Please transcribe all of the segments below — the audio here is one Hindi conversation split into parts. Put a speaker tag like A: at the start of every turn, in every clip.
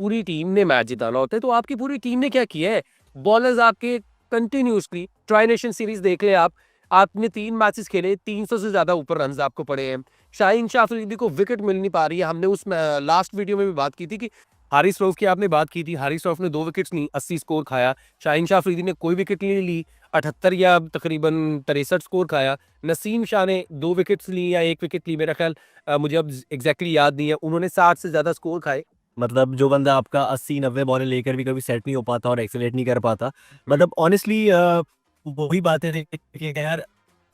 A: पूरी टीम ने मैच जिताना होता है, तो आपकी पूरी टीम ने क्या किया है? बॉलर्स आपके कंटिन्यूअसली ट्राई नेशन सीरीज देख ले आप, आपने 3 मैचेस खेले, 300 से ज़्यादा ऊपर रन्स आपको पड़े हैं। शाहीन शाह अफरीदी को विकेट मिल नहीं पा रही है। हमने उस लास्ट वीडियो में भी बात की थी कि हारिस रऊफ की आपने बात की थी, हारिस रऊफ ने 2 विकेट्स ली, 80 स्कोर खाया। शाहीन शाह अफरीदी ने कोई विकेट नहीं ली, 78 या तकरीबन 63 स्कोर खाया। नसीम शाह ने 2 विकेट्स ली या 1 विकेट ली, मेरा ख्याल मुझे अब एग्जैक्टली याद नहीं है। उन्होंने 60 से ज़्यादा स्कोर खाए।
B: मतलब जो बंदा आपका 80-90 बॉलें लेकर भी कभी सेट नहीं हो पाता और एक्सेलेरेट नहीं कर पाता, मतलब ऑनेस्टली वही बातें थी कि यार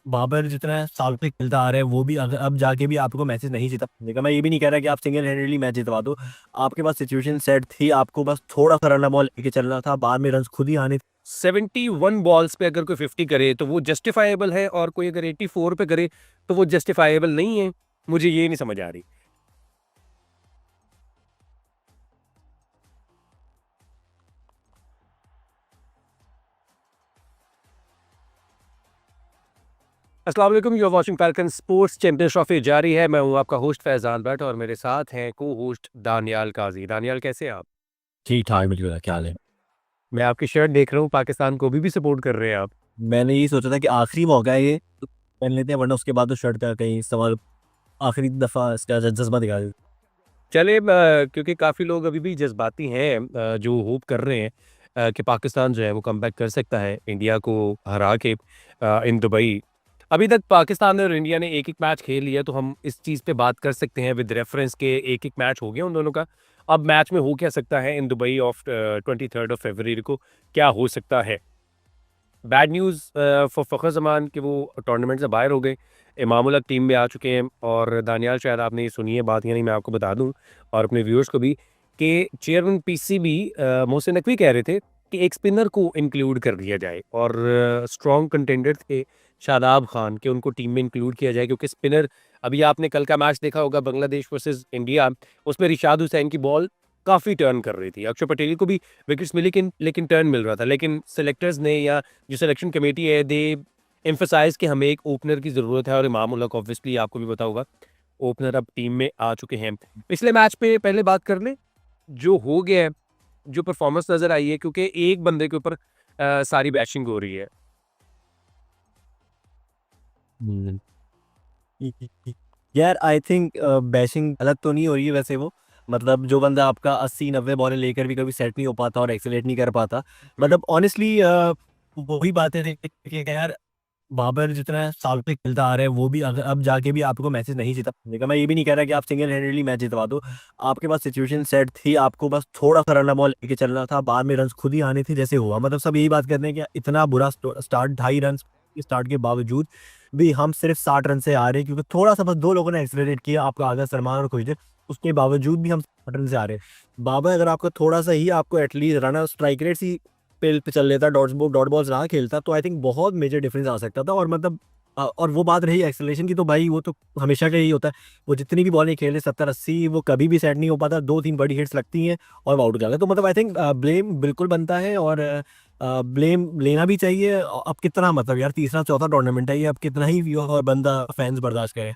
B: बाबर जितना साल पे खेलता आ रहा है वो भी अब जाके भी आपको मैचेस नहीं जीता पाएगा। मैं ये भी नहीं कह रहा कि आप सिंगल हैंडेडली मैच जितवा दो, आपके पास सिचुएशन सेट थी, आपको बस थोड़ा सा रन बॉल लेके चलना था, बाद में रन खुद ही आने थे।
A: 71 बॉल्स पे अगर कोई 50 करे तो वो जस्टिफाइबल है, और कोई अगर 84 पे करे तो वो जस्टिफाइबल नहीं है। मुझे ये नहीं समझ आ रही। अस्सलाम वालेकुम, you are watching Falcon Sports. Champions Trophy जारी है। मैं हूं आपका होस्ट फैजान भट्ट और मेरे साथ हैं को होस्ट दानियाल काजी। दानियाल, कैसे हैं आप?
B: ठीक ठाक मिल क्या हाल है।
A: मैं आपकी शर्ट देख रहा हूँ, पाकिस्तान को भी सपोर्ट कर रहे हैं आप।
B: मैंने ये सोचा था कि आखिरी मौका है ये, तो पहन लेते हैं, वरना उसके बाद तो शर्ट का कहीं इस्तेमाल आखिरी दफा इसका जज्बा दिखा देते।
A: चले क्योंकि काफ़ी लोग अभी भी जज्बाती हैं, जो होप कर रहे हैं कि पाकिस्तान जो है वो कमबैक कर सकता है इंडिया को हरा के इन दुबई। अभी तक पाकिस्तान और इंडिया ने एक-एक मैच खेल लिया, तो हम इस चीज़ पे बात कर सकते हैं विद रेफरेंस के एक-एक मैच हो गया उन दोनों का। अब मैच में हो क्या सकता है in Dubai of 23rd of February को, क्या हो सकता है? बैड न्यूज़ फॉर फ़खर ज़मान कि वो टूर्नामेंट से बाहर हो गए। इमामुल हक टीम में आ चुके हैं, और दानियाल शायद आपने ये सुनी है बात, यानी मैं आपको बता दूँ और अपने व्यूअर्स को भी, कि चेयरमैन पीसीबी मोहसिन नकवी कह रहे थे कि एक स्पिनर को इंक्लूड कर दिया जाए, और स्ट्रॉन्ग कंटेंडर थे शादाब खान कि उनको टीम में इंक्लूड किया जाए, क्योंकि स्पिनर, अभी आपने कल का मैच देखा होगा बांग्लादेश वर्सेस इंडिया, उसमें रिशाद हुसैन की बॉल काफ़ी टर्न कर रही थी। अक्षर पटेल को भी विकेट्स मिली, लेकिन लेकिन टर्न मिल रहा था। लेकिन सेलेक्टर्स ने, या जो सिलेक्शन कमेटी है, दे एम्फसाइज़ कि हमें एक ओपनर की ज़रूरत है, और इमाम उल हक ऑब्वियसली आपको भी पता होगा, ओपनर अब टीम में आ चुके हैं। पिछले मैच पे पहले बात कर लें, जो हो गया है, जो परफॉर्मेंस नज़र आई है, क्योंकि एक बंदे के ऊपर सारी बैशिंग हो रही है।
B: हम्म। यार आई थिंक बैशिंग गलत तो नहीं हो रही है वैसे वो, मतलब जो बंदा आपका 80-90 बॉलें लेकर भी कभी सेट नहीं हो पाता और एक्सेलेरेट नहीं कर पाता, मतलब ऑनेस्टली वही बातें थी कि यार बाबर जितना साल पे खेलता आ रहा है वो भी अब जाके भी आपको मैचेस नहीं जिता पाएगा। मैं ये भी नहीं कह रहा कि आप सिंगल हैंडेडली मैच जितवा दो, आपके पास सिचुएशन सेट थी, आपको बस थोड़ा सा रन बॉल लेके चलना था, बाद में रन खुद ही आने थे जैसे हुआ। मतलब सब यही बात करते हैं कि इतना बुरा स्टार्ट, 2.5 रन स्टार्ट के बावजूद भी हम सिर्फ 60 रन से आ रहे हैं, क्योंकि थोड़ा सा बस 2 लोगों ने एक्सेलरेट किया, आपका आगा सलमान और खुशदेव, उसके बावजूद भी हम 60 रन से आ रहे हैं। बाबर अगर आपका थोड़ा सा ही आपको एटलीस्ट रन स्ट्राइक रेट ही पे चल लेता, डॉट बॉल्स ना खेलता, तो आई थिंक बहुत मेजर डिफरेंस आ सकता था। और मतलब और वो बात रही एक्सेलरेशन की, तो भाई वो तो हमेशा का ही होता है, वो जितनी भी बॉलें खेले 70-80 वो कभी भी सेट नहीं हो पाता, 2-3 बड़ी हिट्स लगती हैं और वो आउट हो जाता है। तो मतलब आई थिंक ब्लेम बिल्कुल बनता है, और ब्लेम लेना भी चाहिए। अब कितना, मतलब यार तीसरा चौथा टूर्नामेंट है ये, अब कितना ही व्यू और बंदा फैंस बर्दाश्त करे।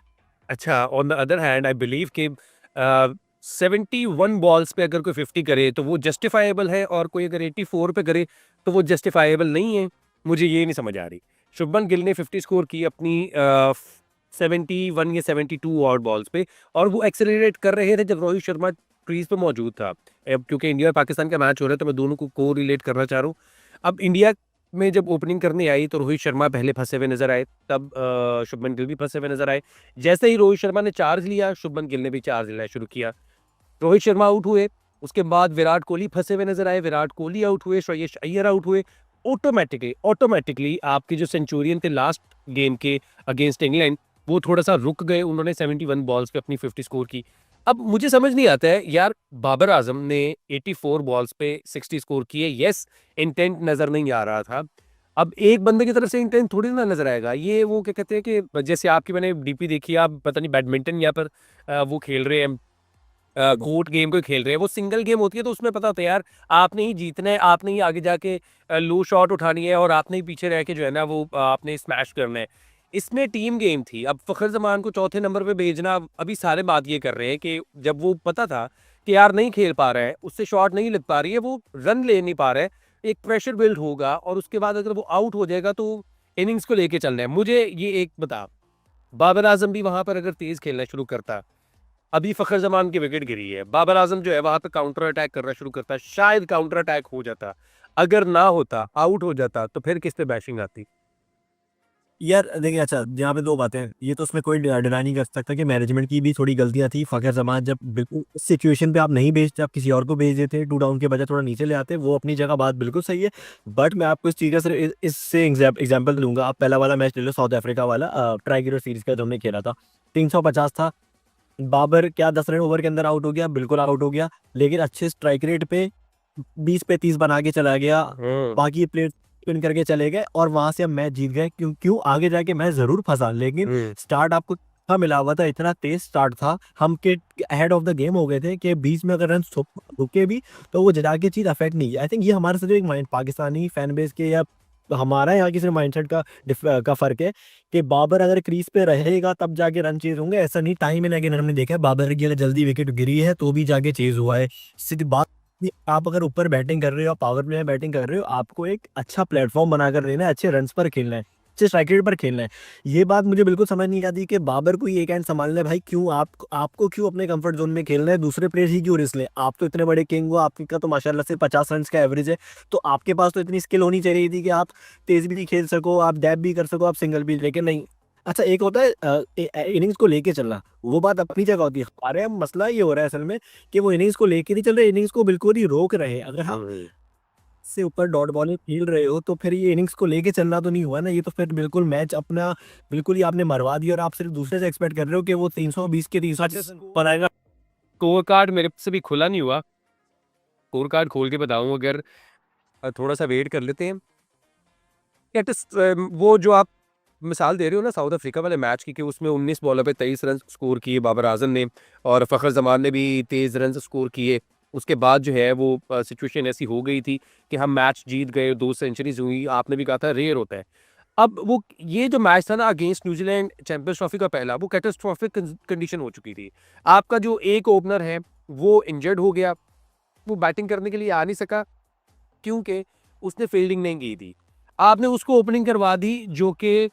A: अच्छा, on the other hand I believe कि 71 बॉल्स पे अगर कोई 50 करे तो वो जस्टिफाइबल है, और कोई अगर 84 पे करे तो वो जस्टिफाइबल नहीं है। मुझे ये नहीं समझ आ रही। शुभमन गिल ने 50 स्कोर की अपनी 71 या 72 ऑड बॉल्स पे, और वो एक्सेलरेट कर रहे थे जब रोहित शर्मा क्रीज पे मौजूद था। अब क्योंकि इंडिया और पाकिस्तान का मैच हो रहा है, तो मैं दोनों को रिलेट करना चाह रहा हूँ। अब इंडिया में जब ओपनिंग करने आई तो रोहित शर्मा पहले फंसे हुए नजर आए, तब शुभमन गिल भी फंसे हुए नजर आए। जैसे ही रोहित शर्मा ने चार्ज लिया, शुभमन गिल ने भी चार्ज लेना शुरू किया। रोहित शर्मा आउट हुए, उसके बाद विराट कोहली फंसे हुए नजर आए, विराट कोहली आउट हुए, श्रेयस अय्यर आउट हुए। ऑटोमेटिकली ऑटोमेटिकली आपके जो सेंचुरियन थे लास्ट गेम के अगेंस्ट इंग्लैंड, वो थोड़ा सा रुक गए। उन्होंने 71 बॉल्स पे अपनी 50 स्कोर की। अब मुझे समझ नहीं आता है यार, बाबर आजम ने 84 बॉल्स पे 60 स्कोर किए। यस, इंटेंट नजर नहीं आ रहा था। अब एक बंदे की तरफ से इंटेंट थोड़ी ना नजर आएगा। ये वो क्या कहते हैं कि जैसे आपकी मैंने डीपी देखी, आप पता नहीं बैडमिंटन यहाँ पर वो खेल रहे हैं, कोर्ट गेम को खेल रहे हैं। वो सिंगल गेम होती है, तो उसमें पता होता है यार, आपने ही जीतना है, आपने ही आगे जाके लो शॉट उठानी है, और आपने ही पीछे रह के जो है ना वो आपने स्मैश करना है। इसमें टीम गेम थी। अब फ़खर ज़मान को चौथे नंबर पे भेजना, अभी सारे बात ये कर रहे हैं कि जब वो पता था कि यार नहीं खेल पा रहा है, उससे शॉट नहीं लग पा रही है, वो रन ले नहीं पा रहा है, एक प्रेशर बिल्ड होगा और उसके बाद अगर वो आउट हो जाएगा तो इनिंग्स को लेके चलना है। मुझे ये एक बता, बाबर आजम भी वहां पर अगर तेज खेलना शुरू करता, अभी फखर जमान की विकेट गिरी है, बाबर आजम जो है वहां पे काउंटर अटैक करना शुरू करता, शायद काउंटर अटैक हो जाता, अगर ना होता आउट हो जाता तो फिर किस पे बैशिंग आती?
B: यार देखिए, अच्छा यहाँ पे दो बातें हैं। ये तो उसमें कोई डिनाई नहीं कर सकता कि मैनेजमेंट की भी थोड़ी गलतियां थी। फ़खर ज़मान जब बिल्कुल इस सिचुएशन पे आप नहीं भेजते, आप किसी और को भेज देते, 2 डाउन के बजाय थोड़ा नीचे ले आते, वो अपनी जगह बात बिल्कुल सही है। बट मैं आपको इस चीज़ का सिर्फ इससे एग्जाम्पल दूंगा। आप पहला वाला मैच ले लो, साउथ अफ्रीका वाला ट्राइगेरो सीरीज का जो हमने खेला था, 350 था। बाबर क्या 10 रन ओवर के अंदर आउट हो गया, बिल्कुल आउट हो गया, लेकिन अच्छे स्ट्राइक रेट पे 20 पे 30 बना के चला गया। बाकी प्लेयर स्पिन करके चले गए और वहां से हम मैच जीत गए। क्यों क्यों आगे जाके मैच जरूर फंसा, लेकिन स्टार्ट आपको अच्छा मिला हुआ था, इतना तेज स्टार्ट था, हम के अहेड ऑफ द गेम हो गए थे कि बीच में अगर रन रुके भी तो वो जाके चीज अफेक्ट नहीं। आई थिंक ये हमारे से जो एक माइंड पाकिस्तानी फैन बेस के या हमारा यहाँ की सिर्फ माइंडसेट का फर्क है कि बाबर अगर क्रीज पे रहेगा तब जाके रन चेज होंगे। ऐसा नहीं, टाइम एंड अगेन हमने देखा है बाबर की अगर जल्दी विकेट गिरी है तो भी जाके चेज हुआ है। सीधी बात, आप अगर ऊपर बैटिंग कर रहे हो, पावर प्ले में बैटिंग कर रहे हो, आपको एक अच्छा प्लेटफॉर्म बनाकर देना है, अच्छे रन पर खेलना है, अच्छे स्ट्राइक रेट पर खेलना है। ये बात मुझे बिल्कुल समझ नहीं आती कि बाबर को ही एक एंड संभालना है। भाई क्यों आपको क्यों अपने कंफर्ट जोन में खेलना है, दूसरे प्लेयर ही क्यों रिस्क लें? आप तो इतने बड़े किंग हो, आपका तो माशाल्लाह से 50 रन का एवरेज है, तो आपके पास तो इतनी स्किल होनी चाहिए थी कि आप तेज भी खेल सको, आप डैब भी कर सको, आप सिंगल भी, लेकिन नहीं। अच्छा, एक होता है इनिंग्स को लेके चलना, वो बात अपनी जगह होती है। हमारे यहाँ मसला ये हो रहा है असल में कि वो इनिंग्स को लेके नहीं चल रहे, इनिंग्स को बिल्कुल ही रोक रहे हैं। अगर हम से ऊपर डॉट बॉलिंग खेल रहे हो तो फिर ये इनिंग्स को लेके चलना तो नहीं हुआ ना, ये तो फिर बिल्कुल मैच अपना बिल्कुल ही आपने मरवा दिया और आप सिर्फ दूसरे से एक्सपेक्ट कर रहे हो कि वो 320 के 300 बनाएगा।
A: स्कोर कार्ड मेरे से भी खुला नहीं हुआ, स्कोर कार्ड खोल के बताऊं अगर, थोड़ा सा वेट कर लेते हैं। वो जो आप मिसाल दे रहे हो ना साउथ अफ्रीका वाले मैच की, कि उसमें 19 बॉलों पे 23 रन स्कोर किए बाबर आजम ने और फ़खर जमान ने भी 23 रन स्कोर किए। उसके बाद जो है वो सिचुएशन ऐसी हो गई थी कि हम मैच जीत गए, 2 सेंचुरीज हुई, आपने भी कहा था रेयर होता है। अब वो ये जो मैच था ना अगेंस्ट न्यूजीलैंड चैंपियंस ट्रॉफी का पहला, वो कैटास्ट्रॉफिक कंडीशन हो चुकी थी। आपका जो एक ओपनर है वो इंजर्ड हो गया, वो बैटिंग करने के लिए आ नहीं सका क्योंकि उसने फील्डिंग नहीं की थी। आपने उसको ओपनिंग करवा दी जो कि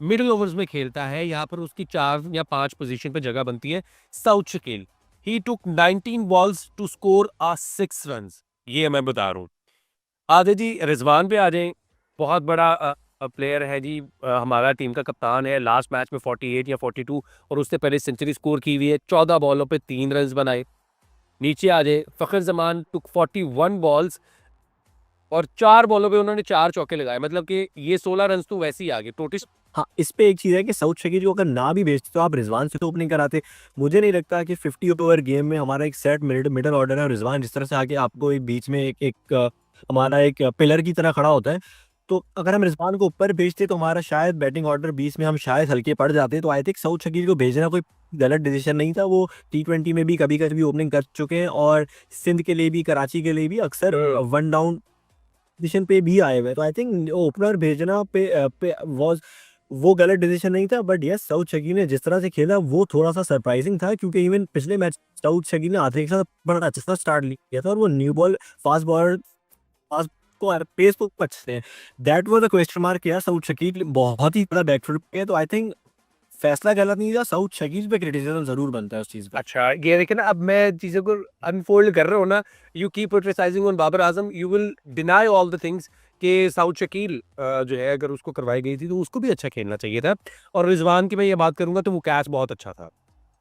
A: मिडिल ओवर्स में खेलता है, यहाँ पर उसकी 4 या 5 पोजीशन पे जगह बनती है। Saud Shakeel, he took 19 balls to score 6 runs, ये मैं बता रहा हूँ। आगे जी रिजवान पे आ जाएं, बहुत बड़ा प्लेयर है जी, हमारा टीम का कप्तान है, लास्ट मैच में 48 या 42 और उससे पहले सेंचुरी स्कोर की हुई है, 14 बॉलों पे 3 रन बनाए। नीचे आ जाए, फ़खर जमान टुक 41 बॉल्स और 4 बॉलों पे उन्होंने 4 चौके लगाए, मतलब कि ये 16 रन तो वैसे ही आ गए टोटल।
B: हाँ, इस पे एक चीज़ है कि साउथ शकील को अगर ना भी भेजते तो आप रिजवान से तो ओपनिंग कराते। मुझे नहीं लगता कि 50 ओवर गेम में हमारा एक सेट मिडल ऑर्डर है और रिजवान जिस तरह से आके आपको एक बीच में हमारा एक पिलर की तरह खड़ा होता है। तो अगर हम रिजवान को ऊपर भेजते तो हमारा शायद बैटिंग ऑर्डर बीच में हम शायद हल्के पड़ जाते। तो आई थिंक साउथ शकील को भेजना कोई गलत डिसीजन नहीं था। वो T20 में भी कभी-कभी ओपनिंग कर चुके हैं और सिंध के लिए भी, कराची के लिए भी अक्सर वन डाउन पोजीशन पे भी आए हुए हैं। तो आई थिंक ओपनर भेजना पे वाज़ वो गलत डिसीजन नहीं था। बट यस, साउथ शकील ने जिस तरह से खेला वो थोड़ा-सा सरप्राइजिंग था, क्योंकि इवन पिछले मैच साउथ शकील ने आते के साथ बड़ा अच्छा स्टार्ट लिया था और वो न्यू बॉल फास्ट को पेस को अच्छे हैं। That was a question mark. यार साउथ शकील बहुत ही बड़ा बैकफुट पे है, तो आई थिंक फैसला गलत नहीं था। साउथ शकील पे क्रिटिसिज्म ज़रूर बनता है उस चीज़ पे।
A: अच्छा, ये देखिए ना, अब मैं चीज़ों को अनफोल्ड कर रहा हूँ ना, you keep criticising on Babar Azam, you will deny all the things कि साउथ शकील जो है अगर उसको करवाई गई थी तो उसको भी अच्छा खेलना चाहिए था। और रिजवान की मैं ये बात करूंगा तो वो कैच बहुत अच्छा था,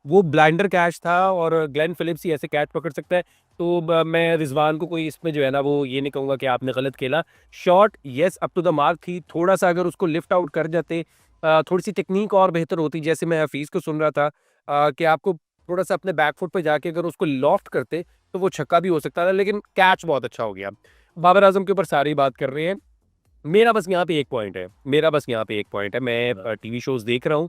A: वो ब्लाइंडर कैच था और ग्लेन फिलिप्स ही ऐसे कैच पकड़ सकता है। तो मैं रिजवान को कोई इसमें जो है ना वो ये नहीं कहूँगा कि आपने गलत खेला। Shot yes up to the mark थी, थोड़ा सा अगर उसको लिफ्ट आउट कर जाते, थोड़ी सी टेक्निक और बेहतर होती, जैसे मैं हफीज़ को सुन रहा था कि आपको थोड़ा सा अपने बैक फुट पे जाके अगर उसको लॉफ्ट करते तो वो छक्का भी हो सकता था, लेकिन कैच बहुत अच्छा हो गया। बाबर आजम के ऊपर सारी बात कर रहे हैं, मेरा बस यहाँ पे एक पॉइंट है, मैं टीवी शोज़ देख रहा हूँ,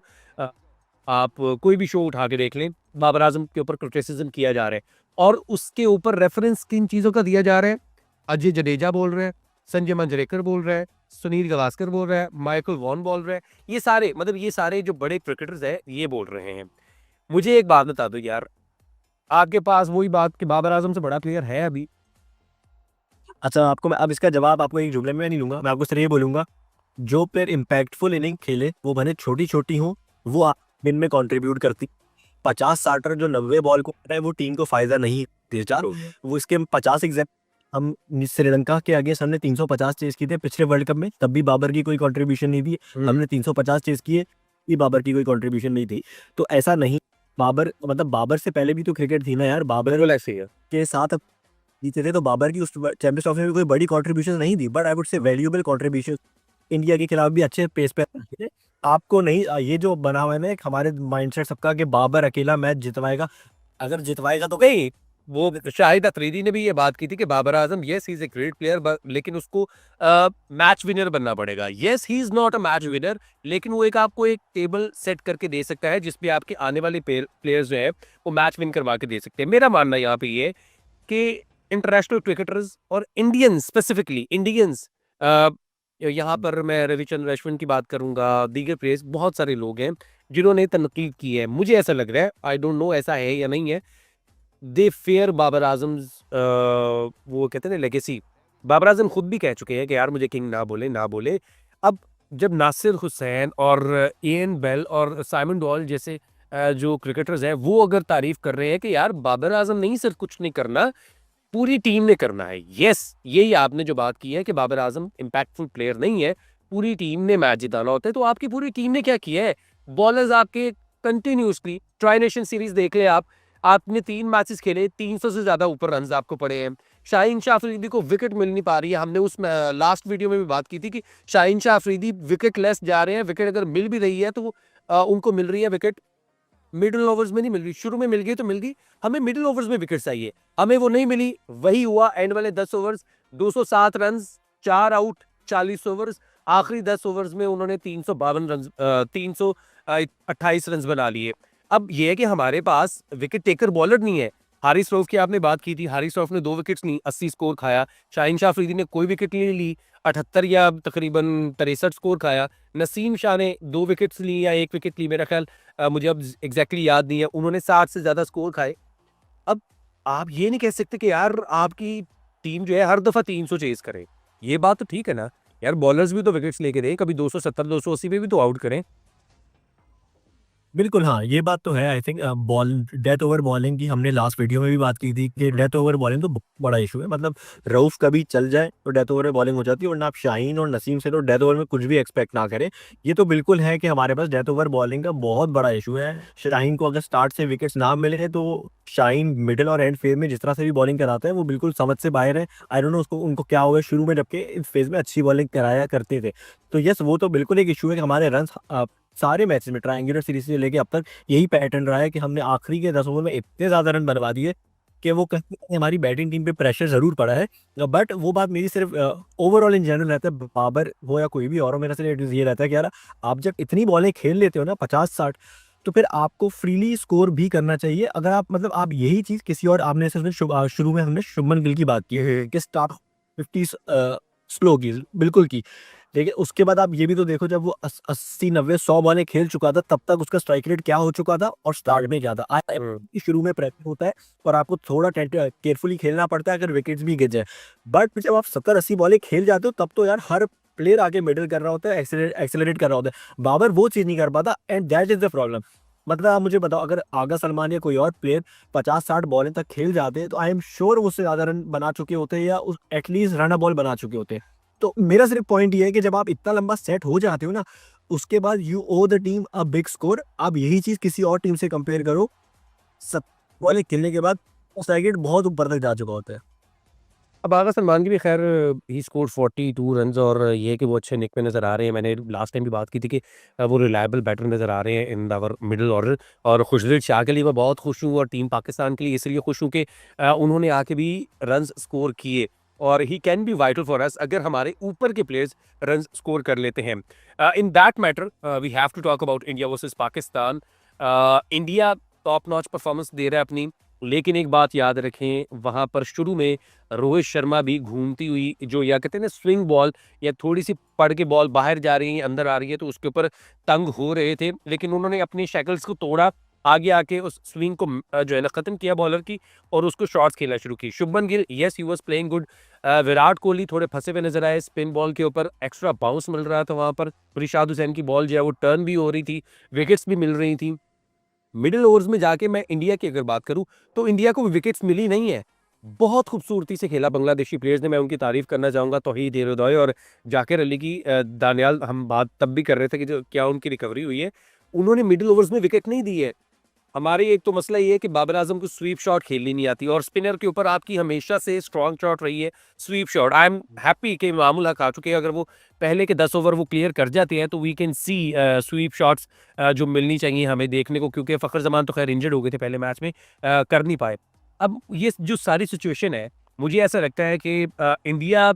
A: आप कोई भी शो उठा के देख लें, बाबर आजम के ऊपर क्रिटिसिज्म किया जा रहा है और उसके ऊपर रेफरेंस किन चीज़ों का दिया जा रहा है? अजय जडेजा बोल रहे हैं, संजय मंजरेकर बोल रहा है, सुनील गावस्कर बोल रहा है, माइकल वॉन बोल रहा है, ये सारे मतलब ये सारे जो बड़े क्रिकेटर्स हैं ये बोल रहे हैं। मुझे एक बात बता दो यार, आपके पास वही बात कि बाबर आजम से बड़ा प्लेयर है अभी?
B: अच्छा, आपको मैं अब इसका जवाब आपको एक जुमले में नहीं दूँगा, मैं आपको सिर्फ ये बोलूँगा, जो प्लेयर इम्पैक्टफुल इनिंग खेले, वो भले छोटी-छोटी हों, वो दिन में कंट्रीब्यूट करती। 50-60 रन जो 90 बॉल को है, वो टीम को फ़ायदा नहीं देता। वो इसके 50 हम श्रीलंका के अगेंस्ट हमने 350 चेज़ किए थे पिछले वर्ल्ड कप में, तब भी बाबर की कोई कंट्रीब्यूशन नहीं थी। हमने 350 चेज़ किए, भी बाबर की कोई कंट्रीब्यूशन नहीं थी। तो ऐसा नहीं, बाबर मतलब बाबर से पहले भी तो क्रिकेट थी ना यार, बाबर
A: बिल्कुल ऐसे ही है।
B: के साथ जीते थे, तो बाबर की उस चैंपियंस ट्रॉफी में कोई बड़ी कंट्रीब्यूशन नहीं थी, but I would say valuable contribution. India के खिलाफ भी अच्छे पेस पे थे। आपको नहीं ये जो बना हुआ है ना एक हमारे माइंडसेट सबका कि बाबर अकेला मैच जितवाएगा, अगर जितवाएगा तो
A: नहीं, वो शाहिद अफरीदी ने भी ये बात की थी कि Babar Azam yes he is a great player लेकिन उसको मैच विनर बनना पड़ेगा। Yes he is not a match winner, लेकिन वो एक आपको एक टेबल सेट करके दे सकता है जिसपे आपके आने वाले प्लेयर्स जो है वो मैच विन करवा के दे सकते हैं। मेरा मानना यहाँ पे ये है कि इंटरनेशनल क्रिकेटर्स और इंडियंस स्पेसिफिकली इंडियंस, यहाँ पर मैं रविचंद्रन अश्विन की बात करूंगा, दीगर प्लेयर्स बहुत सारे लोग हैं जिन्होंने तनकीद की है। मुझे ऐसा लग रहा है, आई डोंट नो ऐसा है या नहीं है, दे फेयर बाबर आजम, वो कहते हैं ना लेगेसी। बाबर आजम खुद भी कह चुके हैं कि यार मुझे किंग ना बोले ना बोले। अब जब नासिर हुसैन और एन बेल और साइमन डॉल जैसे जो क्रिकेटर्स हैं वो अगर तारीफ कर रहे हैं कि यार बाबर आजम नहीं सिर्फ कुछ नहीं करना, पूरी टीम ने करना है। यस, यही आपने जो बात की है कि बाबर आजम इम्पैक्टफुल प्लेयर नहीं है, पूरी टीम ने मैच जिताना होता है। तो आपकी पूरी टीम ने क्या किया है? बॉलर्स आपके कंटिन्यूसली, ट्राई नेशन सीरीज देख ले आप, आपने 3 मैचेस खेले, 300 से ज्यादा ऊपर रन्स आपको पड़े हैं। शाहीन शाह अफरीदी को विकेट मिल नहीं पा रही है। हमने उस लास्ट वीडियो में भी बात की थी कि शाहीन शाह अफरीदी विकेट लेस जा रहे हैं। विकेट अगर मिल भी रही है तो उनको मिल रही है विकेट मिडिल ओवर्स में नहीं मिल रही। शुरू में मिल गई तो मिल गई, हमें मिडिल ओवर्स में विकेट चाहिए, हमें वो नहीं मिली। वही हुआ एंड वाले 10 ओवर्स, 207 रन, 4 आउट, 40 ओवर्स। आखिरी 10 ओवर्स में उन्होंने 352 रन, 328 रन बना लिए। अब ये है कि हमारे पास विकेट टेकर बॉलर नहीं है। हारिस रऊफ की आपने बात की थी, हारिस रऊफ ने 2 विकेट्स ली, 80 स्कोर खाया। शाहीन शाह अफरीदी ने कोई विकेट नहीं ली, 78 या तकरीबन 63 स्कोर खाया। नसीम शाह ने 2 विकेट्स ली या 1 विकेट ली, मेरा ख्याल मुझे अब एग्जैक्टली याद नहीं है, उन्होंने 60 से ज्यादा स्कोर खाए। अब आप ये नहीं कह सकते कि यार आपकी टीम जो है हर दफा 300 चेज करे। ये बात तो ठीक है ना यार, बॉलर्स भी तो विकेट्स लेके दें, कभी 270 280 पे भी तो आउट करें।
B: बिल्कुल, हाँ, ये बात तो है। I think ball death over bowling की हमने लास्ट वीडियो में भी बात की थी कि डेथ ओवर बॉलिंग तो बहुत बड़ा इशू है। मतलब रऊफ कभी चल जाए तो डेथ ओवर में बॉलिंग हो जाती है, वरना आप शाहीन और नसीम से तो डेथ ओवर में कुछ भी एक्सपेक्ट ना करें। ये तो बिल्कुल है कि हमारे पास डेथ ओवर बॉलिंग का बहुत बड़ा इशू है। शाहीन को अगर स्टार्ट से विकेट्स ना मिले तो शाहीन मिडिल और एंड फेज में जिस तरह से भी बॉलिंग कराते हैं वो बिल्कुल समझ से बाहर है। आई डोंट नो उसको उनको क्या हुआ शुरू में, जबकि इस फेज में अच्छी बॉलिंग कराया करते थे। तो यस, वो तो बिल्कुल एक इशू है कि हमारे रन सारे मैचेस में ट्रायंगुलर सीरीज से लेके अब तक यही पैटर्न रहा है कि हमने आखिरी के 10 ओवर में इतने ज़्यादा रन बनवा दिए कि वो कहीं न कहीं हमारी बैटिंग टीम पे प्रेशर ज़रूर पड़ा है। बट वो बात मेरी सिर्फ ओवरऑल इन जनरल रहता है, बाबर हो या कोई भी और हो, मेरा सिर्फ ये रहता है कि यार आप जब इतनी बॉलें खेल लेते हो ना 50-60, तो फिर आपको फ्रीली स्कोर भी करना चाहिए। अगर आप मतलब आप यही चीज़ किसी और आपने जैसे शुरू में हमने शुभमन गिल की बात की है कि स्टार्ट 50 स्लो की, बिल्कुल की। देखिए, उसके बाद आप ये भी तो देखो, जब वो 80-90-100 बॉलें खेल चुका था, तब तक उसका स्ट्राइक रेट क्या हो चुका था और स्टार्ट में क्या था। शुरू में प्रेशर होता है और आपको थोड़ा केयरफुली खेलना पड़ता है अगर विकेट्स भी गिर जाए। बट जब आप 70-80 बॉलें खेल जाते हो, तब तो यार हर प्लेयर आगे मिडल कर रहा होता है, एक्सेलरेट कर रहा होता है। बाबर वो चीज़ नहीं कर पाता and that is the problem. मतलब आप मुझे बताओ, अगर आगा सलमान या कोई और प्लेयर 50-60 बॉलें तक खेल जाते हैं, तो आई एम श्योर उससे ज़्यादा रन बना चुके होते हैं या उस एटलीस्ट रन अ बॉल बना चुके होते हैं। तो मेरा सिर्फ पॉइंट ये है कि जब आप इतना लंबा सेट हो जाते हो ना, उसके बाद you owe the team a big score. आप यही चीज़ किसी और टीम से कंपेयर करो, सब बॉलें खेलने के बाद उसका टारगेट बहुत ऊपर तक जा चुका होता है।
A: अब आगा सलमान की भी खैर ही स्कोर्ड 42 रन्स और ये है कि वो अच्छे निक में नज़र आ रहे हैं। मैंने लास्ट टाइम भी बात की थी कि वो रिलायबल बैटर नज़र आ रहे हैं इन आवर मिडल ऑर्डर। और खुशदिल शाह के लिए मैं बहुत खुश हूँ और टीम पाकिस्तान के लिए इसलिए खुश हूँ कि उन्होंने आके भी रन्स स्कोर किए और he can be vital for us अगर हमारे ऊपर के प्लेयर्स रन्स स्कोर कर लेते हैं। In that matter we have to talk about India versus Pakistan. India top notch performance दे रहा है अपनी, लेकिन एक बात याद रखें, वहाँ पर शुरू में रोहित शर्मा भी घूमती हुई जो या कहते हैं ना स्विंग बॉल या थोड़ी सी पड़ के बॉल बाहर जा रही है अंदर आ रही है तो उसके ऊपर तंग हो रहे थे, लेकिन उन्होंने अपनी शैकल्स को तोड़ा आगे आके उस स्विंग को जो है ना ख़त्म किया बॉलर की और उसको शॉट्स खेलना शुरू की। Shubman Gill, yes he was playing good. Virat Kohli थोड़े फँसे हुए नज़र आए स्पिन बॉल के ऊपर, एक्स्ट्रा बाउंस मिल रहा था वहाँ पर। रिशाद हुसैन की बॉल जो है वो टर्न भी हो रही थी, विकेट्स भी मिल रही थी। मिडिल ओवर्स में जाके मैं इंडिया की अगर बात करूँ, तो इंडिया को विकेट्स मिली नहीं है। बहुत खूबसूरती से खेला बांग्लादेशी प्लेयर्स ने, मैं उनकी तारीफ़ करना चाहूँगा तौहीद हिरोदॉय और जाकिर अली की। दानियाल, हम बात तब भी कर रहे थे कि जो क्या उनकी रिकवरी हुई है, उन्होंने मिडिल ओवर्स में विकेट नहीं दी है। हमारी एक तो मसला ये है कि बाबर आजम को स्वीप शॉट खेलनी नहीं आती और स्पिनर के ऊपर आपकी हमेशा से स्ट्रॉन्ग शॉट रही है sweep shot. I am happy कि मामूला खा चुके हैं, अगर वो पहले के 10 ओवर वो क्लियर कर जाते हैं तो we can see sweep shots जो मिलनी चाहिए हमें देखने को, क्योंकि फ़खर जमान तो खैर इंजर्ड हो गए थे पहले मैच में, कर नहीं पाए। अब ये जो सारी सिचुएशन है, मुझे ऐसा लगता है कि इंडिया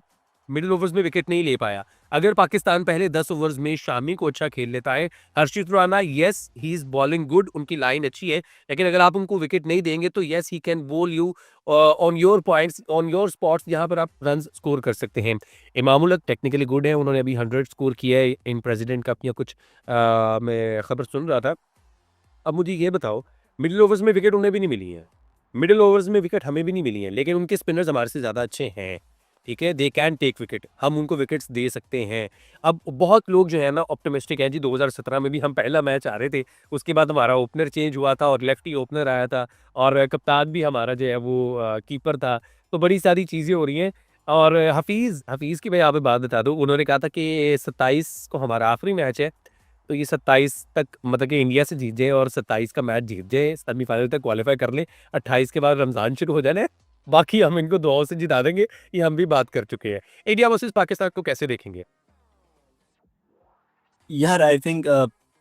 A: मिडिल ओवर्स में विकेट नहीं ले पाया। अगर पाकिस्तान पहले 10 ओवर्स में शामी को अच्छा खेल लेता है, Harshit Rana, yes he is bowling good, उनकी लाइन अच्छी है, लेकिन अगर आप उनको विकेट नहीं देंगे तो येस ही कैन बोल you on your points, on your spots जहाँ पर आप रन्स स्कोर कर सकते हैं। इमाम उल हक टेक्निकली गुड है, उन्होंने अभी 100 स्कोर किया है इन प्रेसिडेंट कप या कुछ, मैं खबर सुन रहा था। अब मुझे ये बताओ, मिडिल ओवर्स में विकेट उन्हें भी नहीं मिली है, मिडिल ओवर्स में विकेट हमें भी नहीं मिली है, लेकिन उनके स्पिनर्स हमारे से ज़्यादा अच्छे हैं। ठीक है, दे कैन टेक विकेट, हम उनको विकेट्स दे सकते हैं। अब बहुत लोग जो है ना ऑप्टिमिस्टिक हैं जी, 2017 में भी हम पहला मैच आ रहे थे, उसके बाद हमारा ओपनर चेंज हुआ था और लेफ्टी ओपनर आया था और कप्तान भी हमारा जो है वो कीपर था, तो बड़ी सारी चीज़ें हो रही हैं। और हफीज़ हफीज़ की मैं यहाँ पे बात बता दूँ, उन्होंने कहा था कि 27 को हमारा आखिरी मैच है, तो ये 27 तक मतलब कि इंडिया से जीत जाए और 27 का मैच जीत जाए, सेमीफाइनल तक क्वालीफाई कर ले, 28 के बाद रमज़ान शुरू हो जाना है, बाकी हम इनको दुआओं से जिता देंगे, ये हम भी बात कर चुके हैं। इंडिया वर्सेस पाकिस्तान को कैसे देखेंगे?
B: यार आई थिंक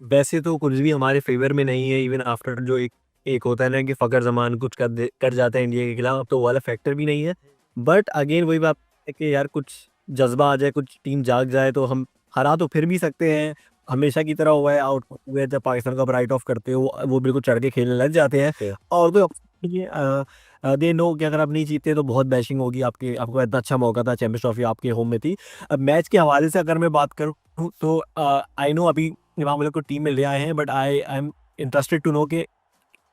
B: वैसे तो कुछ भी हमारे फेवर में नहीं है, इवन आफ्टर जो एक एक होता है ना कि फ़खर ज़मान कुछ कर जाता है इंडिया के खिलाफ, तो वो वाला फैक्टर भी नहीं है। बट अगेन वही बात है कि यार कुछ जज़्बा आ जाए, कुछ टीम जाग जाए तो हम हरा तो फिर भी सकते हैं। हमेशा की तरह हुआ है, आउट हुए जब पाकिस्तान को आप राइट ऑफ करते हो, वो बिल्कुल चढ़ के खेलने लग जाते हैं और कोई ऑप्शन नहीं है। दे नो कि अगर आप नहीं जीतते तो बहुत बैशिंग होगी, आपको इतना अच्छा मौका था, चैंपियंस ट्रॉफी आपके होम में थी। अब मैच के हवाले से अगर मैं बात करूँ तो आई नो अभी इमाम उल हक को टीम में ले आए हैं, but I am interested to know कि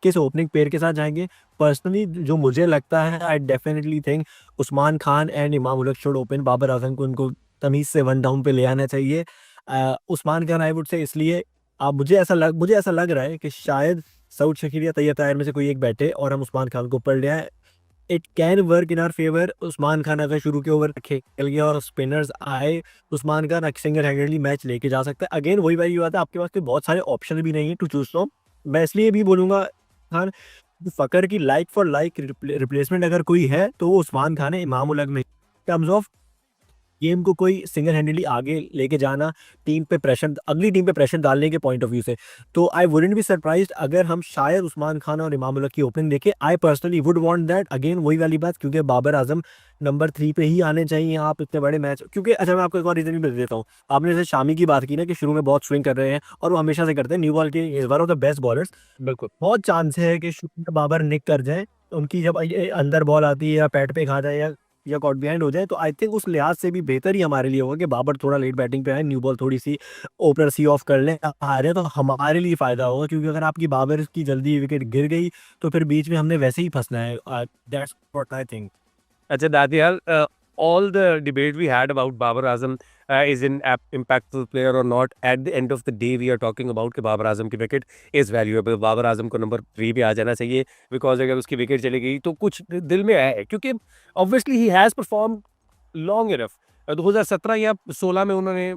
B: किस ओपनिंग पेयर के साथ जाएंगे। पर्सनली जो मुझे लगता है, I definitely think Usman Khan and इमाम उल हक शुड ओपन। बाबर आजम को उनको तमीज़ से वन डाउन पे ले आना चाहिए। Usman Khan I would say इसलिए, मुझे ऐसा लग रहा है कि शायद सऊद शकील या तैयब ताहिर में से कोई एक बैठे और हम उस्मान खान को ऊपर ले आए। It can work in our favour. Usman Khan अगर शुरू के ओवर खेल गया और स्पिनर्स आए, Usman Khan single handedly match लेके जा सकता है। अगेन वही वाली बात है, आपके पास कोई बहुत सारे ऑप्शन भी नहीं है टू चूज फ्रॉम। मैं इसलिए भी बोलूंगा खान, फ़खर की लाइक फॉर लाइक रिप्लेसमेंट अगर कोई है तो वो उस्मान खान है, इमाम उल हक नहीं। टर्म्स ऑफ गेम को कोई सिंगल हैंडेडली आगे लेके जाना, अगली टीम पे प्रेशर डालने के पॉइंट ऑफ व्यू से, तो आई वुडंट बी सरप्राइज्ड अगर हम शायद उस्मान खान और इमाम उल हक की ओपनिंग देखें। I personally would want that. Again वही वाली बात, क्योंकि बाबर आजम नंबर 3 पे ही आने चाहिए आप इतने बड़े मैच, क्योंकि अच्छा मैं आपको एक और रीजन भी बता देता हूँ। आपने जैसे शामी की बात की ना कि शुरू में बहुत स्विंग कर रहे हैं और वो हमेशा से करते हैं, न्यू बॉल के is one of the best bowlers.
A: बिल्कुल।
B: बहुत चांस है कि शुरू में बाबर निक कर जाए, उनकी जब अंदर बॉल आती है या पैड पे खा जाए या कॉट बिहाइंड हो जाए, तो आई थिंक उस लिहाज से भी बेहतर ही हमारे लिए होगा कि बाबर थोड़ा लेट बैटिंग पे आए, न्यू बॉल थोड़ी सी ओपनर सी ऑफ कर लें, आ रहे तो हमारे लिए फायदा होगा, क्योंकि अगर आपकी बाबर की जल्दी विकेट गिर गई तो फिर बीच में हमने वैसे ही फंसना है। That's what I think.
A: अच्छा Daniyal, all the debate we had about Babar Azam is an impactful player or not, at the end of the day we are talking about कि बाबर आजम की wicket is valuable। Babar Azam को नंबर 3 पे आ जाना चाहिए, बिकॉज अगर उसकी विकेट चली गई तो कुछ दिल में है, क्योंकि obviously he has perform long enough. 2017 या 16 में उन्होंने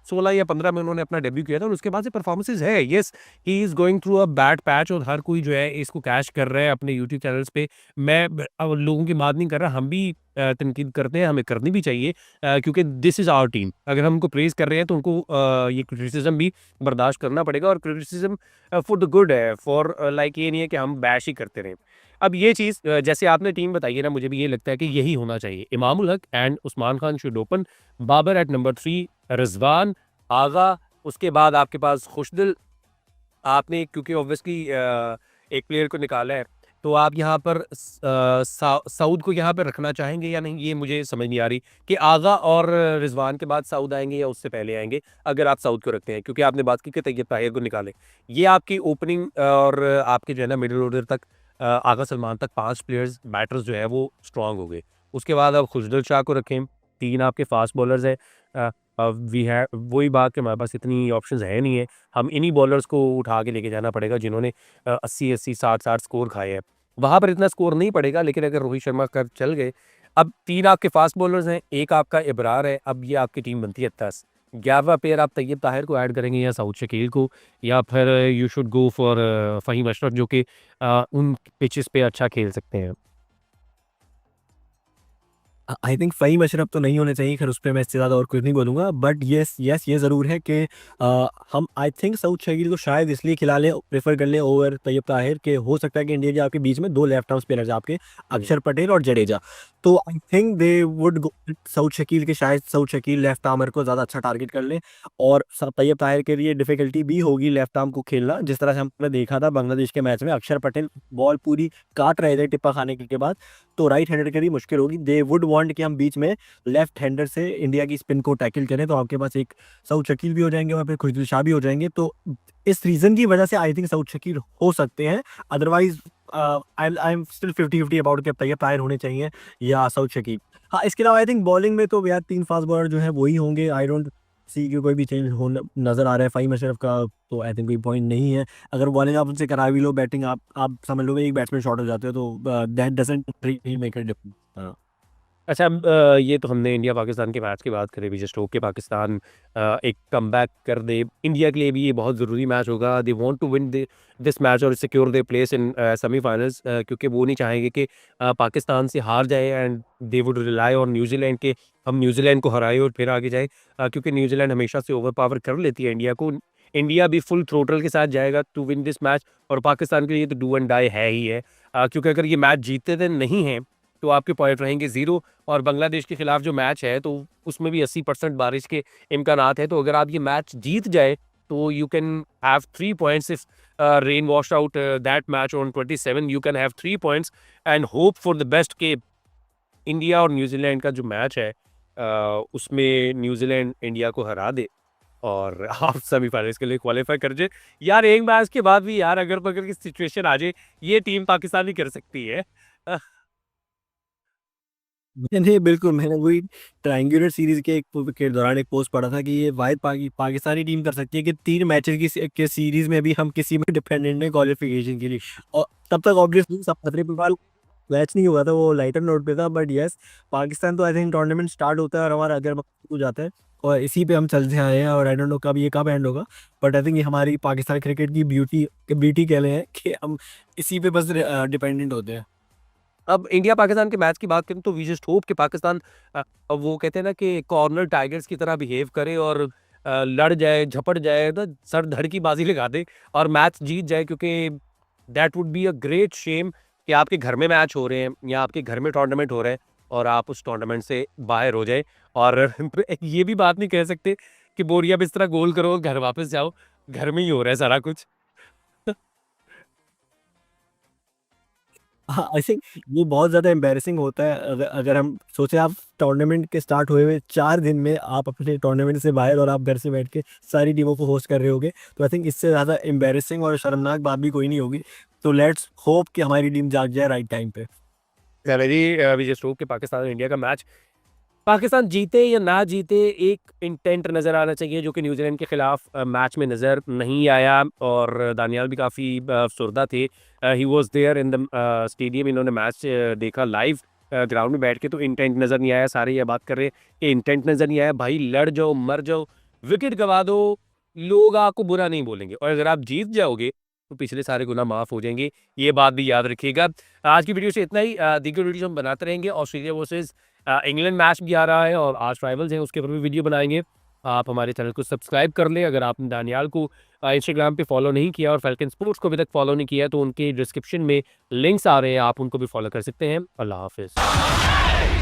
A: 16 या 15 में उन्होंने अपना डेब्यू किया था और उसके बाद से परफॉर्मेंसेज है। Yes he is going through a bad patch और हर कोई जो है इसको कैश कर रहा है अपने यूट्यूब चैनल्स पे। मैं अब लोगों की बात नहीं कर रहा, हम भी तनकीद करते हैं, हमें करनी भी चाहिए, क्योंकि दिस इज़ आवर टीम। अगर हम उनको प्रेज़ कर रहे हैं तो उनको ये क्रिटिसिज्म भी बर्दाश्त करना पड़ेगा और क्रिटिसिज्म फॉर द गुड है, फॉर लाइक ये नहीं है कि हम बैश ही करते रहें। अब ये चीज़ जैसे आपने टीम बताई है ना, मुझे भी ये लगता है कि यही होना चाहिए। Imam ul Haq and Usman Khan should open, Babar at number 3, Rizwan, Agha, उसके बाद आपके पास खुशदिल। आपने क्योंकि ऑब्वियसली एक प्लेयर को निकाला है, तो आप यहाँ पर सऊद को यहाँ पे रखना चाहेंगे या नहीं, ये मुझे समझ नहीं आ रही कि आगा और रिजवान के बाद सऊद आएंगे या उससे पहले आएंगे अगर आप सऊद को रखते हैं, क्योंकि आपने बात की कि तैयब ताहिर को निकालें। ये आपकी ओपनिंग और आपके जो है ना मिडिल ऑर्डर तक आगा सलमान तक 5 प्लेयर्स बैटर्स जो है वो स्ट्रांग हो गए। उसके बाद आप खुशदल शाह को रखें, 3 आपके फास्ट बॉलर्स हैं। वी है वही बात कि हमारे पास इतनी ऑप्शंस है नहीं है, हम इन्हीं बॉलर्स को उठा के लेके जाना पड़ेगा जिन्होंने 80-80 60-60 स्कोर खाए हैं। वहाँ पर इतना स्कोर नहीं पड़ेगा, लेकिन अगर रोहित शर्मा कर चल गए, अब 3 आपके फास्ट बॉलर्स हैं, 1 आपका इब्रार है, अब ये आपकी टीम बनती है 10। 11वां प्लेयर आप तैयब ताहिर को ऐड करेंगे या सऊद शकील को, या फिर you should go for Faheem Ashraf जो कि उन पिचेस पे अच्छा खेल सकते हैं।
B: आई थिंक फ़हीम अशरफ तो नहीं होने चाहिए, खैर उस पे मैं इससे ज़्यादा और कुछ नहीं बोलूँगा। बट येस, येस ये ज़रूर है कि हम आई थिंक सऊद शकील को शायद इसलिए खिला लें, प्रेफ़र कर लें ओवर तैयब ताहिर, के हो सकता है कि इंडिया के आपके बीच में 2 लेफ्ट आर्म स्पिनर्स आपके
A: हुँ।
B: अक्षर पटेल और जडेजा। तो I think they would go Saud Shakeel के, शायद सऊद शकील लेफ्ट आर्मर को ज़्यादा अच्छा टारगेट कर लें, और तैयब ताहिर के लिए डिफ़िकल्टी भी होगी लेफ्ट आर्म को खेलना। जिस तरह से हमने देखा था बांग्लादेश के मैच में, अक्षर पटेल बॉल पूरी काट रहे थे टिप्पा खाने के बाद, तो राइट हैंडर के लिए मुश्किल होगी। दे वुड वांट कि हम बीच में लेफ्ट हैंडर से इंडिया की स्पिन को टैकल करें, तो आपके पास एक सऊद शकील भी हो जाएंगे और फिर खुशदिल शाह भी हो जाएंगे। तो इस रीज़न की वजह से आई थिंक सऊद शकील हो सकते हैं। Otherwise I am still 50-50 about कि तैयब ताहिर होने चाहिए या सऊद शकील। हाँ, इसके अलावा आई थिंक बॉलिंग में तो यार 3 फास्ट बॉलर जो है वही होंगे। आई डोंट सी कि कोई भी चेंज हो नज़र आ रहा है। फ़हीम अशरफ का तो आई थिंक कोई पॉइंट नहीं है। अगर बॉलिंग आप उनसे करा भी लो, बैटिंग आप समझ लो एक बैट्समैन शॉर्ट हो जाते हो, तो that doesn't really make a difference. हाँ।
A: अच्छा, ये तो हमने इंडिया पाकिस्तान के मैच की बात करी, विजय स्टोक के पाकिस्तान एक कमबैक कर दे, इंडिया के लिए भी ये बहुत ज़रूरी मैच होगा। They want to win this match और secure their place in semifinals, क्योंकि वो नहीं चाहेंगे कि पाकिस्तान से हार जाए and they would rely on New Zealand के हम न्यूजीलैंड को हराए और फिर आगे जाए, क्योंकि न्यूजीलैंड हमेशा से ओवर पावर कर लेती है इंडिया को। इंडिया भी फुल थ्रोटल के साथ जाएगा टू विन दिस मैच, और पाकिस्तान के लिए तो डू एंड डाई है ही है, क्योंकि अगर ये मैच जीतते थे नहीं हैं तो आपके पॉइंट रहेंगे 0, और बांग्लादेश के खिलाफ जो मैच है तो उसमें भी 80% बारिश के इम्कानात है। तो अगर आप ये मैच जीत जाए तो you can have 3 points if rain washed out that match on 27, you can have 3 points and hope for the best के इंडिया और न्यूजीलैंड का जो मैच है उसमें न्यूजीलैंड इंडिया को हरा दे और आप सेमीफाइनल्स के लिए क्वालिफाई कर जाए। यार एक मैच के बाद भी यार अगर बगर की सिचुएशन आ जाए, ये टीम पाकिस्तानी कर सकती है।
B: मैंने बिल्कुल, मैंने वही ट्रायंगुलर सीरीज़ के दौरान एक पोस्ट पढ़ा था कि ये वाहिद पाकिस्तानी टीम कर सकती है कि 3 मैचेस के सीरीज़ में भी हम किसी में डिपेंडेंट हैं क्वालिफ़िकेशन के लिए। और तब तक ऑब्वियसली सब खतरे पे फिलहाल मैच नहीं हुआ था, वो लाइटर नोट पे था। बट येस, पाकिस्तान तो आई थिंक टूर्नामेंट स्टार्ट होता है और हमारा अगर हो जाता है, और इसी पे हम चलते आए हैं, और आई डोंट नो कब एंड होगा। बट आई थिंक ये हमारी पाकिस्तान क्रिकेट की ब्यूटी कह लें कि हम इसी पे बस डिपेंडेंट होते हैं।
A: अब इंडिया पाकिस्तान के मैच की बात करें तो वी जस्ट होप कि पाकिस्तान वो कहते हैं ना कि कॉर्नर टाइगर्स की तरह बिहेव करे और लड़ जाए, झपट जाए, तो सर धड़ की बाजी लगा दे और मैच जीत जाए, क्योंकि that would be a great shame कि आपके घर में मैच हो रहे हैं या आपके घर में टूर्नामेंट हो रहा है और आप उस टूर्नामेंट से बाहर हो जाए, और ये भी बात नहीं कह सकते कि बोरिया बिस्तरा गोल करो घर वापस जाओ, घर में ही हो रहा है सारा कुछ।
B: हाँ, आई थिंक ये बहुत ज़्यादा एम्बैरेसिंग होता है। अगर हम सोचें, आप टूर्नामेंट के स्टार्ट हुए हुए 4 दिन में आप अपने टूर्नामेंट से बाहर और आप घर से बैठ के सारी टीमों को होस्ट कर रहे होगे, तो आई थिंक इससे ज़्यादा एम्बैरेसिंग और शर्मनाक बात भी कोई नहीं होगी। तो लेट्स होप कि हमारी टीम जाग जाए राइट टाइम पे।
A: चलो जी, विजय स्वरूप के पाकिस्तान और इंडिया का मैच, पाकिस्तान जीते या ना जीते एक इंटेंट नज़र आना चाहिए जो कि न्यूजीलैंड के खिलाफ मैच में नज़र नहीं आया, और दानियाल भी काफ़ी अफसरदा थे। He was there in the stadium, इन्होंने मैच देखा लाइव ग्राउंड में बैठ के, तो इंटेंट नज़र नहीं आया। सारे ये बात कर रहे हैं कि इंटेंट नज़र नहीं आया। भाई लड़ जाओ, मर जाओ, विकेट गवा दो, लोग आपको बुरा नहीं बोलेंगे, और अगर आप जीत जाओगे तो पिछले सारे गुनाह माफ़ हो जाएंगे। ये बात भी याद रखिएगा। आज की वीडियो से इतना ही, दीगर वीडियो हम बनाते रहेंगे। ऑस्ट्रेलिया वर्सेस इंग्लैंड मैच भी आ रहा है और आज ट्राइवल्स हैं, उसके ऊपर भी वीडियो बनाएंगे। आप हमारे चैनल को सब्सक्राइब कर लें। अगर आपने दानियाल को इंस्टाग्राम पे फॉलो नहीं किया और फैल्कन स्पोर्ट्स को अभी तक फॉलो नहीं किया, तो उनके डिस्क्रिप्शन में लिंक्स आ रहे हैं, आप उनको भी फॉलो कर सकते हैं। अल्लाह हाफिज़।